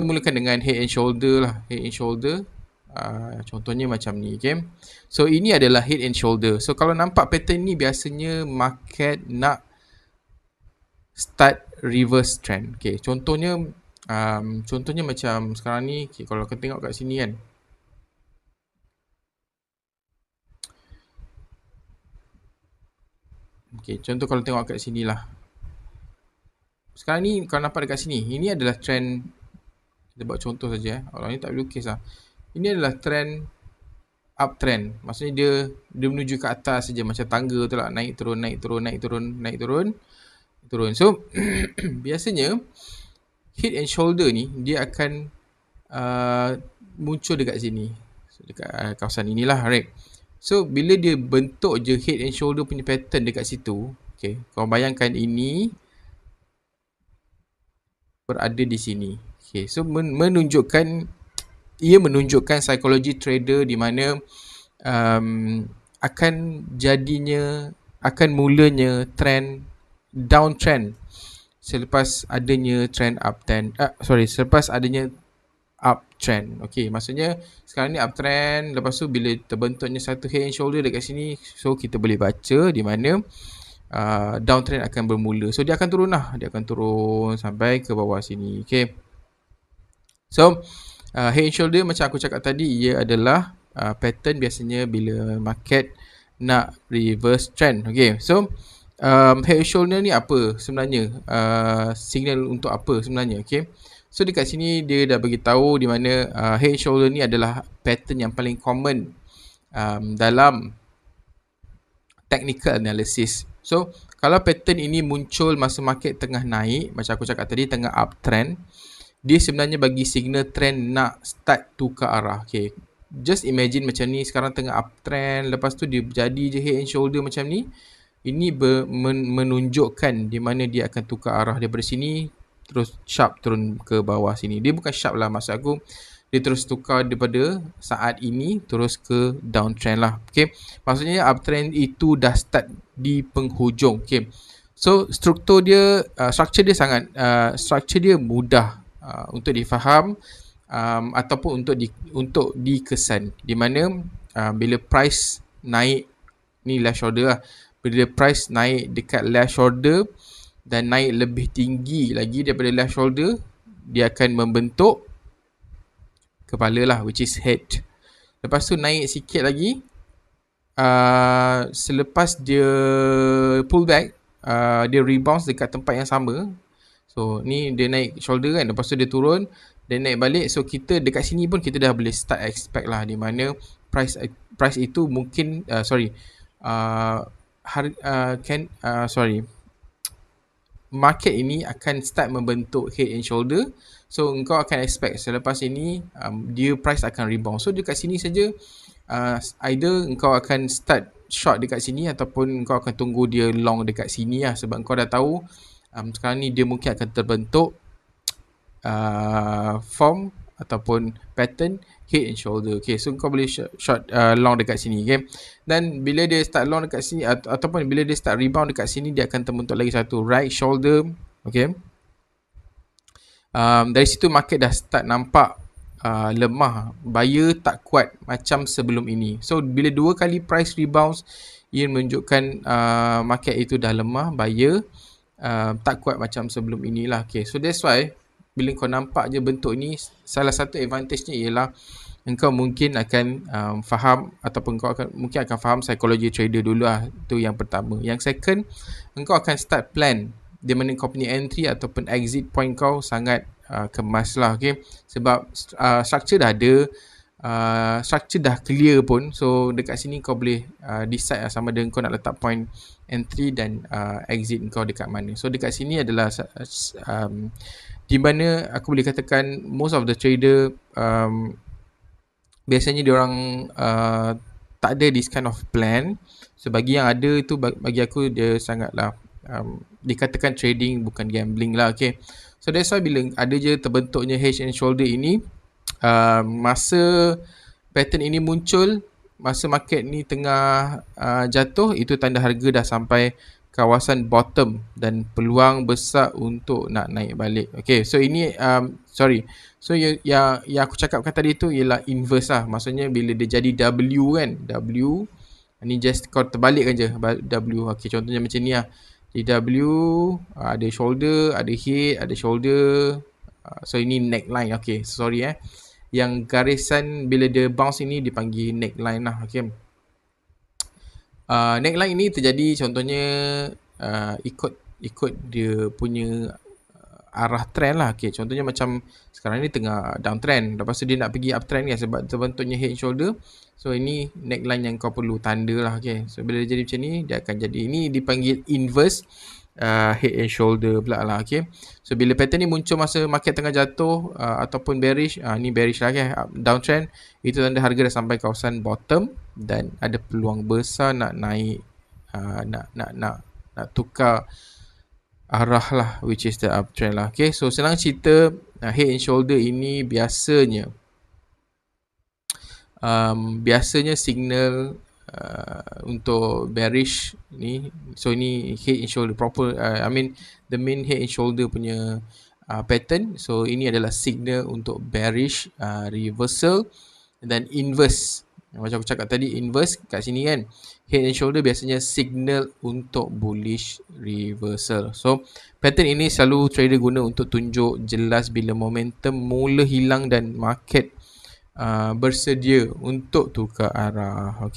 Mulakan dengan head and shoulder lah. Head and shoulder. Contohnya macam ni, okay. So ini adalah head and shoulder. So kalau nampak pattern ni, biasanya market nak start reverse trend. Okay, contohnya macam sekarang ni, okay, kalau kau tengok kat sini kan, okay, contoh kalau tengok kat sini lah. Sekarang ni kalau nampak dekat sini, ini adalah trend. Kita buat contoh saja. Orang ni tak boleh lukis lah. Ini adalah trend uptrend. Maksudnya dia menuju ke atas saja, macam tangga tu lah, naik turun, naik turun, naik turun, naik turun, turun. So biasanya head and shoulder ni dia akan muncul dekat sini. So, dekat kawasan inilah, right. So bila dia bentuk je head and shoulder punya pattern dekat situ, okay, kau bayangkan ini berada di sini. Okay, so menunjukkan psikologi trader di mana akan mulanya trend downtrend selepas adanya selepas adanya uptrend. Okay, maksudnya sekarang ni uptrend, lepas tu bila terbentuknya satu head and shoulder dekat sini, so kita boleh baca di mana downtrend akan bermula. So dia akan turun lah, dia akan turun sampai ke bawah sini. Okay, so head and shoulder macam aku cakap tadi, ia adalah pattern biasanya bila market nak reverse trend. Okay, so head and shoulder ni apa sebenarnya, signal untuk apa sebenarnya. Okay, so dekat sini dia dah bagi tahu di mana head and shoulder ni adalah pattern yang paling common dalam technical analysis. So kalau pattern ini muncul masa market tengah naik, macam aku cakap tadi, tengah uptrend, dia sebenarnya bagi signal trend nak start tukar arah. Okay, just imagine macam ni, sekarang tengah uptrend, lepas tu dia jadi je head and shoulder macam ni. Ini menunjukkan di mana dia akan tukar arah daripada sini terus sharp turun ke bawah sini. Dia bukan sharp lah, maksud aku dia terus tukar daripada saat ini terus ke downtrend lah. Okay, maksudnya uptrend itu dah start di penghujung. Okay, so struktur dia structure dia mudah untuk difaham ataupun untuk dikesan, di mana bila price naik, ni left shoulder lah, bila price naik dekat left shoulder dan naik lebih tinggi lagi daripada left shoulder, dia akan membentuk kepala lah, which is head. Lepas tu naik sikit lagi, selepas dia pull back, dia rebounce dekat tempat yang sama. So ni dia naik shoulder kan, lepas tu dia turun, dia naik balik. So kita dekat sini pun kita dah boleh start expect lah, di mana price itu mungkin market ini akan start membentuk head and shoulder. So engkau akan expect selepas ini dia price akan rebound. So dekat sini saja, either engkau akan start short dekat sini ataupun engkau akan tunggu dia long dekat sini lah, sebab engkau dah tahu sekarang ni dia mungkin akan terbentuk form ataupun pattern head and shoulder. Okay, so kau boleh short long dekat sini. Okay, dan bila dia start long dekat sini ataupun bila dia start rebound dekat sini, dia akan terbentuk lagi satu right shoulder. Okay, dari situ market dah start nampak lemah, buyer tak kuat macam sebelum ini. So bila dua kali price rebounds, ia menunjukkan market itu dah lemah, buyer tak kuat macam sebelum inilah. Okay, so that's why bila kau nampak je bentuk ni, salah satu advantage-nya ialah engkau mungkin akan faham, ataupun kau mungkin akan faham psikologi trader dulu lah. Itu yang pertama. Yang second, engkau akan start plan di mana kau punya entry ataupun exit point kau sangat kemas lah. Okay, sebab structure dah ada, structure dah clear pun. So dekat sini kau boleh decide lah sama ada kau nak letak point entry dan exit kau dekat mana. So dekat sini adalah di mana aku boleh katakan most of the trader biasanya diorang tak ada this kind of plan. So bagi yang ada itu, bagi aku dia sangatlah dikatakan trading, bukan gambling lah. Okay, so that's why bila ada je terbentuknya head and shoulder ini, masa pattern ini muncul, masa market ni tengah jatuh, itu tanda harga dah sampai kawasan bottom dan peluang besar untuk nak naik balik. Okay, so ini so yang aku cakapkan tadi tu ialah inverse lah. Maksudnya bila dia jadi W kan, W ni just kau terbalikkan je W. Okay, contohnya macam ni lah. Jadi W ada shoulder, ada head, ada shoulder. So ini neckline. Okay, sorry yang garisan bila dia bounce ini dipanggil neckline lah. Okay, neckline ini terjadi contohnya ikut dia punya arah trend lah. Okay, contohnya macam sekarang ni tengah downtrend, lepas tu dia nak pergi uptrend kan sebab terbentuknya head and shoulder. So ini neckline yang kau perlu tanda lah. Okay, so bila dia jadi macam ni, dia akan jadi, ini dipanggil inverse head and shoulder pula lah. Okay, so bila pattern ni muncul masa market tengah jatuh ataupun bearish, ni bearish lah downtrend, itu tanda harga dah sampai kawasan bottom dan ada peluang besar nak naik, nak tukar arah lah, which is the uptrend lah. Okay, so senang cerita, head and shoulder ini biasanya signal untuk bearish ni. So ini head and shoulder proper, the main head and shoulder punya pattern. So ini adalah signal untuk bearish reversal dan inverse. Macam aku cakap tadi, inverse kat sini kan, head and shoulder biasanya signal untuk bullish reversal. So pattern ini selalu trader guna untuk tunjuk jelas bila momentum mula hilang dan market bersedia untuk tukar arah. Okay.